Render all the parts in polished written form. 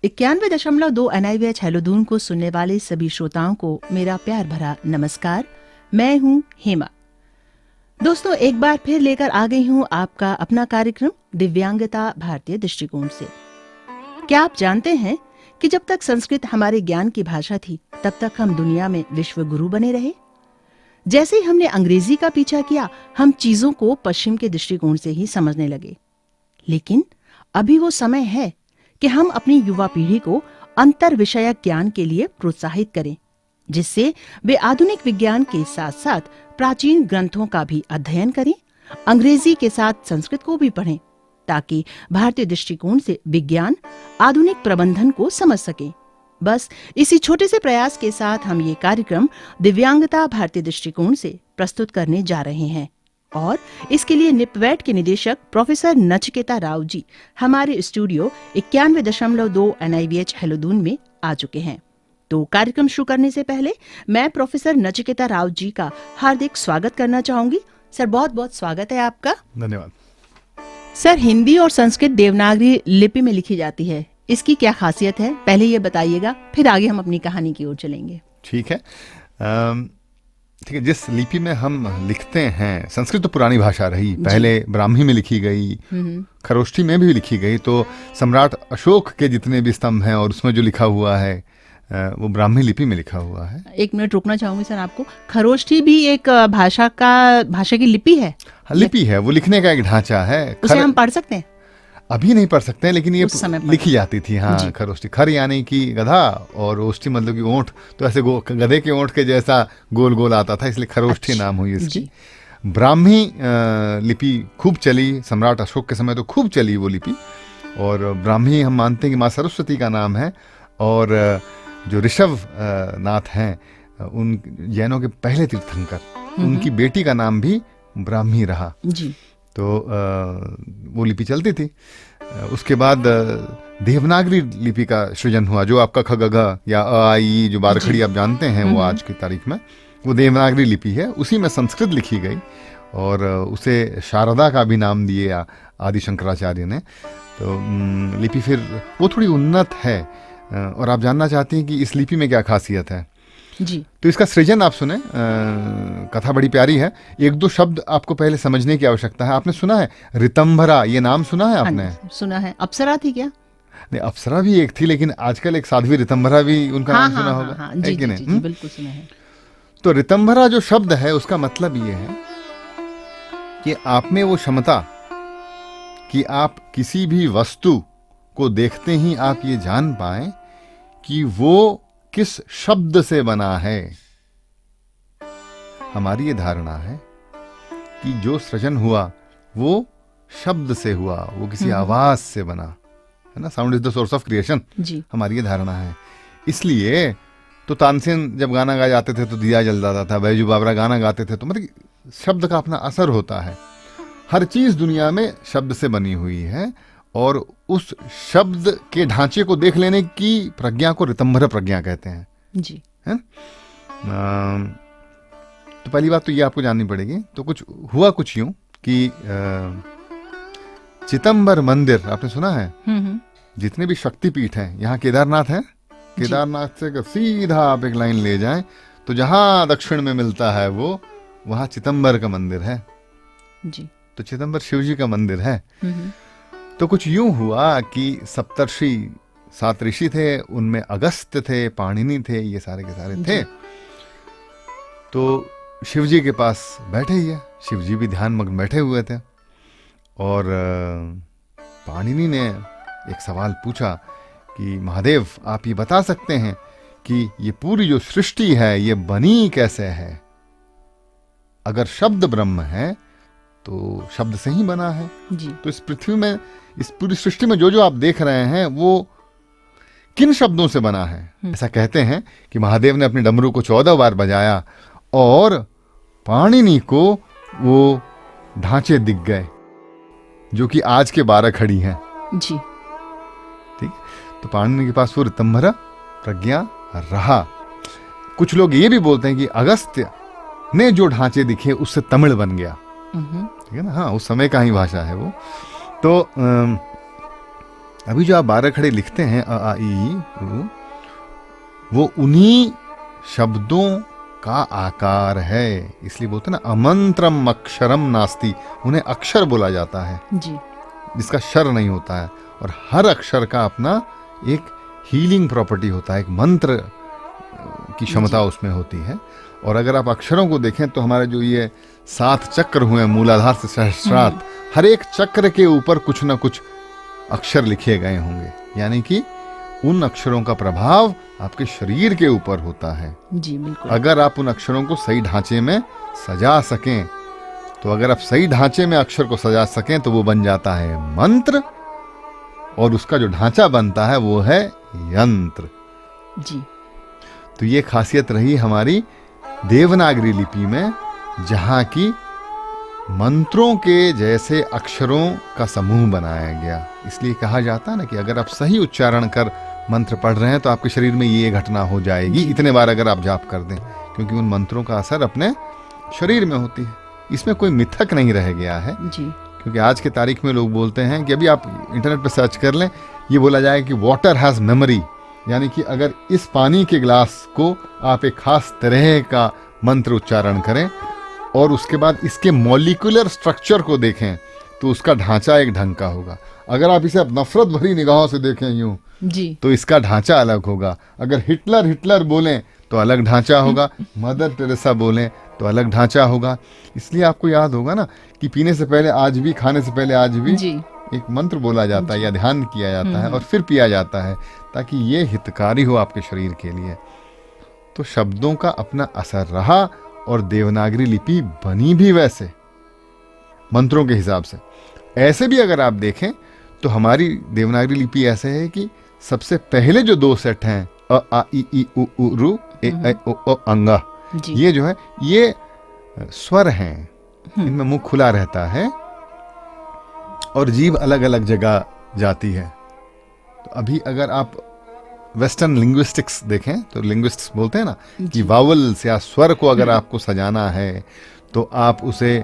91.2 NIVH hello Doon को सुनने वाले सभी श्रोताओं को मेरा प्यार भरा नमस्कार। मैं हूं हेमा। दोस्तों, एक बार फिर लेकर आ गई हूं आपका अपना कार्यक्रम दिव्यांगता भारतीय दृष्टिकोण से। क्या आप जानते हैं कि जब तक संस्कृत हमारे ज्ञान की भाषा थी, तब तक हम दुनिया में विश्व गुरु बने रहे। जैसे ही हमने अंग्रेजी का पीछा किया, हम चीजों को पश्चिम के दृष्टिकोण से ही समझने लगे। लेकिन अभी वो समय है कि हम अपनी युवा पीढ़ी को अंतर विषयक ज्ञान के लिए प्रोत्साहित करें, जिससे वे आधुनिक विज्ञान के साथ साथ प्राचीन ग्रंथों का भी अध्ययन करें, अंग्रेजी के साथ संस्कृत को भी पढ़ें, ताकि भारतीय दृष्टिकोण से विज्ञान आधुनिक प्रबंधन को समझ सकें। बस इसी छोटे से प्रयास के साथ हम ये कार्यक्रम दिव्यांगता भारतीय दृष्टिकोण से प्रस्तुत करने जा रहे हैं और इसके लिए निपवैट के निदेशक प्रोफेसर नचिकेता राव जी हमारे स्टूडियो 91.2 NIVH हेलो दून में आ चुके हैं। तो कार्यक्रम शुरू करने से पहले मैं प्रोफेसर नचिकेता राव जी का हार्दिक स्वागत करना चाहूंगी। सर, बहुत बहुत स्वागत है आपका। धन्यवाद। सर, हिंदी और संस्कृत देवनागरी लिपि में लिखी जाती है, इसकी क्या खासियत है, पहले ये बताइएगा, फिर आगे हम अपनी कहानी की ओर चलेंगे। ठीक है। ठीक है। जिस लिपि में हम लिखते हैं, संस्कृत तो पुरानी भाषा रही, पहले ब्राह्मी में लिखी गई, खरोष्ठी में भी लिखी गई, तो सम्राट अशोक के जितने भी स्तंभ हैं और उसमें जो लिखा हुआ है वो ब्राह्मी लिपि में लिखा हुआ है। एक मिनट रुकना चाहूंगी सर आपको। खरोष्ठी भी एक भाषा की लिपि है? लिपि है, वो लिखने का एक ढांचा है। उसे हम पढ़ सकते हैं? अभी नहीं पढ़ सकते हैं, लेकिन ये लिखी जाती थी। हाँ, खरोष्ठी, खर यानी कि गधा और ओष्ठी मतलब कि ओंठ, तो ऐसे गधे के ओंठ के जैसा गोल गोल आता था, इसलिए खरोष्ठी नाम हुई इसकी। ब्राह्मी लिपि खूब चली, सम्राट अशोक के समय तो खूब चली वो लिपि। और ब्राह्मी हम मानते हैं कि माँ सरस्वती का नाम है, और जो ऋषभ नाथ हैं, उन जैनों के पहले तीर्थंकर, उनकी बेटी का नाम भी ब्राह्मी रहा जी। तो वो लिपि चलती थी। उसके बाद देवनागरी लिपि का सृजन हुआ, जो आपका ख ग घ या अ आ ई जो बारखड़ी आप जानते हैं, वो आज की तारीख में वो देवनागरी लिपि है। उसी में संस्कृत लिखी गई और उसे शारदा का भी नाम दिए आदि शंकराचार्य ने। तो लिपि फिर वो थोड़ी उन्नत है। और आप जानना चाहती हैं कि इस लिपि में क्या खासियत है जी। तो इसका सृजन आप सुने, कथा बड़ी प्यारी है। एक दो शब्द आपको पहले समझने की आवश्यकता है। आपने सुना है रितंभरा, ये नाम सुना है आपने? सुना है। अप्सरा थी क्या? नहीं, अप्सरा भी एक थी, लेकिन आजकल एक साध्वी रितंभरा भी उनका नाम सुना होगा, है कि नहीं? बिल्कुल सुना है। तो रितंभरा जो शब्द है, उसका मतलब ये है कि आप में वो क्षमता कि आप किसी भी वस्तु को देखते ही आप ये जान पाए कि वो किस शब्द से बना है। हमारी ये धारणा है कि जो सृजन हुआ वो शब्द से हुआ, वो किसी आवाज से बना, है ना। Sound is the source of creation, हमारी ये धारणा है। इसलिए तो तानसेन जब गाना गा जाते थे तो दिया जल जाता था, बैजू बावरा गाना गाते थे तो मतलब शब्द का अपना असर होता है। हर चीज दुनिया में शब्द से बनी हुई है, और उस शब्द के ढांचे को देख लेने की प्रज्ञा को ऋतंभर प्रज्ञा कहते हैं जी, है। तो पहली बात तो ये आपको जाननी पड़ेगी। तो कुछ यूं कि चिदंबर मंदिर आपने सुना है? जितने भी शक्तिपीठ हैं, यहाँ केदारनाथ है, केदारनाथ से सीधा आप एक लाइन ले जाएं तो जहां दक्षिण में मिलता है वो वहां चिदंबर का मंदिर है जी। तो चिदंबर शिव जी का मंदिर है। तो कुछ यूं हुआ कि सप्तर्षि 7 ऋषि थे, उनमें अगस्त्य थे, पाणिनि थे, ये सारे के सारे थे। तो शिव जी के पास बैठे ही है, शिव जी भी ध्यान मग्न बैठे हुए थे, और पाणिनि ने एक सवाल पूछा कि महादेव, आप ये बता सकते हैं कि ये पूरी जो सृष्टि है ये बनी कैसे है? अगर शब्द ब्रह्म है तो शब्द से ही बना है जी। तो इस पृथ्वी में, इस पूरी सृष्टि में जो जो आप देख रहे हैं वो किन शब्दों से बना है? ऐसा कहते हैं कि महादेव ने अपने डमरू को 14 बार बजाया और पाणिनि को वो ढांचे दिख गए जो कि आज के 12 खड़ी हैं जी। ठीक। तो पाणिनि के पास वो ऋतंभरा प्रज्ञा रहा। कुछ लोग ये भी बोलते हैं कि अगस्त्य ने जो ढांचे दिखे उससे तमिल बन गया, ठीक है ना। हाँ, उस समय का ही भाषा है वो। तो अभी जो आप 12 खड़े लिखते हैं अ आ इ उ, वो उन्हीं शब्दों का आकार है। इसलिए बोलते हैं ना अमंत्रम अक्षरम नास्ति, उन्हें अक्षर बोला जाता है जी। जिसका शर नहीं होता है। और हर अक्षर का अपना एक हीलिंग प्रॉपर्टी होता है, एक मंत्र की क्षमता उसमें होती है। और अगर आप अक्षरों को देखें तो हमारे जो ये 7 चक्र हुए हैं मूलाधार से सहस्रार्थ, हर एक चक्र के ऊपर कुछ ना कुछ अक्षर लिखे गए होंगे, यानी कि उन अक्षरों का प्रभाव आपके शरीर के ऊपर होता है। जी बिल्कुल। अगर आप उन अक्षरों को सही ढांचे में सजा सकें, तो अगर आप सही ढांचे में अक्षर को सजा सकें तो वो बन जाता है मंत्र, और उसका जो ढांचा बनता है वो है यंत्र। जी। तो ये खासियत रही हमारी देवनागरी लिपि में, जहां की मंत्रों के जैसे अक्षरों का समूह बनाया गया। इसलिए कहा जाता है ना कि अगर आप सही उच्चारण कर मंत्र पढ़ रहे हैं तो आपके शरीर में ये घटना हो जाएगी, इतने बार अगर आप जाप कर दें, क्योंकि उन मंत्रों का असर अपने शरीर में होती है। इसमें कोई मिथक नहीं रह गया है जी। क्योंकि आज के तारीख में लोग बोलते हैं कि अभी आप इंटरनेट पर सर्च कर लें, ये बोला जाएगा कि वाटर हैज मेमोरी, यानी कि अगर इस पानी के ग्लास को आप एक खास तरह का मंत्र उच्चारण करें और उसके बाद इसके मॉलिक्यूलर स्ट्रक्चर को देखें तो उसका ढांचा एक ढंग का होगा। अगर आप इसे नफरत भरी निगाहों से देखें यूं जी, तो इसका ढांचा अलग होगा। अगर हिटलर हिटलर बोलें तो अलग ढांचा होगा, मदर टेरेसा बोलें तो अलग ढांचा होगा। इसलिए आपको याद होगा ना कि पीने से पहले आज भी, खाने से पहले आज भी जी। एक मंत्र बोला जाता है या ध्यान किया जाता है और फिर पिया जाता है, ताकि ये हितकारी हो आपके शरीर के लिए। तो शब्दों का अपना असर रहा और देवनागरी लिपि बनी भी वैसे मंत्रों के हिसाब से। ऐसे भी अगर आप देखें तो हमारी देवनागरी लिपि ऐसे है कि सबसे पहले जो 2 सेट हैं अ आ इ ई उ ऊ रू ए ऐ ओ ओ अंगा, ये जो है ये स्वर हैं, इनमें मुंह खुला रहता है और जीभ अलग अलग जगह जाती है। तो अभी अगर आप वेस्टर्न लिंग्विस्टिक्स देखें तो लिंग्विस्ट्स बोलते हैं ना कि वावल्स या स्वर को अगर आपको सजाना है तो आप उसे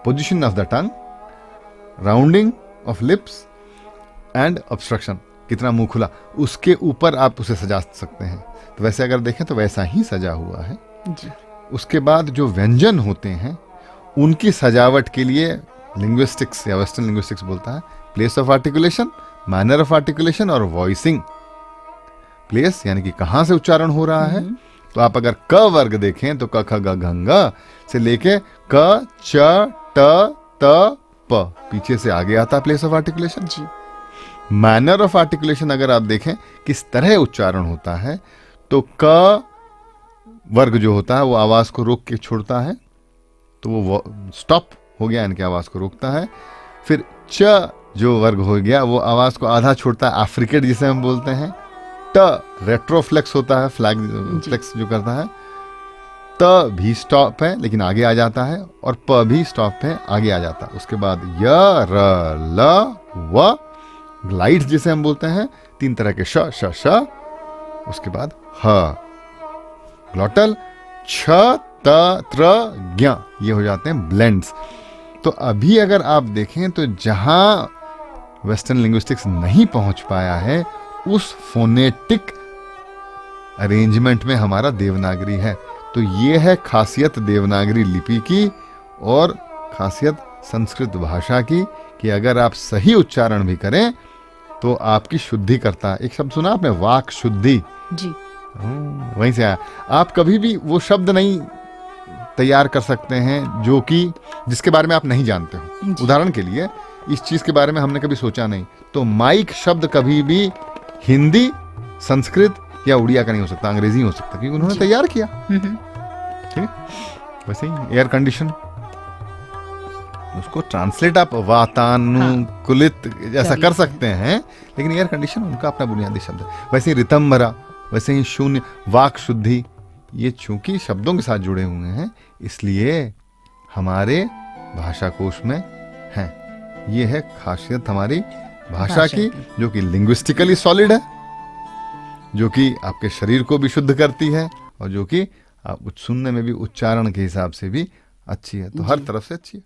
position of the tongue, rounding off lips and obstruction, कितना मुंह खुला, उसके ऊपर आप उसे सजा सकते हैं। तो वैसे अगर देखें तो वैसा ही सजा हुआ है जी। उसके बाद जो व्यंजन होते हैं उनकी सजावट के लिए लिंग्विस्टिक्स या वेस्टर्न लिंग्विस्टिक्स बोलता है place of articulation, manner of articulation और वॉइसिंग। प्लेस यानी कि कहां से उच्चारण हो रहा है, तो आप अगर क वर्ग देखें तो क ख ग घ ङ से लेके क च ट त प, पीछे से आगे आता है प्लेस ऑफ आर्टिकुलेशन जी। मैनर ऑफ आर्टिकुलेशन अगर आप देखें किस तरह उच्चारण होता है, तो क वर्ग जो होता है वो आवाज को रोक के छोड़ता है, तो वो स्टॉप हो गया, इनकी आवाज को रोकता है। फिर च जो वर्ग हो गया वो आवाज को आधा छोड़ता है, एफ्रिकेट जिसे हम बोलते हैं। ट रेट्रोफ्लेक्स होता है, फ्लैग फ्लेक्स जो करता है। त भी स्टॉप है लेकिन आगे आ जाता है, और प भी स्टॉप है, आगे आ जाता है। उसके बाद य र ल व ग्लाइड जिसे हम बोलते हैं, 3 तरह के श श श। उसके बाद ह ग्लॉटल, छ त त्र ज्ञ, ये हो जाते हैं ब्लेंड्स। तो अभी अगर आप देखें तो जहां वेस्टर्न लिंग्विस्टिक्स नहीं पहुंच पाया है उस फोनेटिक अरेंजमेंट में हमारा देवनागरी है। तो ये है खासियत देवनागरी लिपि की और खासियत संस्कृत भाषा की कि अगर आप सही उच्चारण भी करें तो आपकी शुद्धि करता है। एक शब्द सुना आपने, वाक शुद्धि जी, वहीं से आया। आप कभी भी वो शब्द नहीं तैयार कर सकते हैं जो कि जिसके बारे में आप नहीं जानते हो। उदाहरण के लिए इस चीज के बारे में हमने कभी सोचा नहीं, तो माइक शब्द कभी भी हिंदी, संस्कृत या उड़िया का नहीं हो सकता, अंग्रेजी हो सकता, क्योंकि उन्होंने तैयार किया। ठीक है, वैसे ही एयर कंडीशन, उसको ट्रांसलेट आप वातानुकूलित ऐसा कर सकते हैं, लेकिन एयर कंडीशन उनका अपना बुनियादी शब्द है। वैसे ही रितंभरा, वैसे ही शून्य, वाक शुद्धि, ये चूंकि शब्दों के साथ जुड़े हुए हैं इसलिए हमारे भाषा कोश में हैं। ये है खासियत हमारी भाषा की, जो कि लिंग्विस्टिकली सॉलिड है, जो कि आपके शरीर को भी शुद्ध करती है और जो कि आप सुनने में भी उच्चारण के हिसाब से भी अच्छी है। तो हर तरफ से अच्छी है।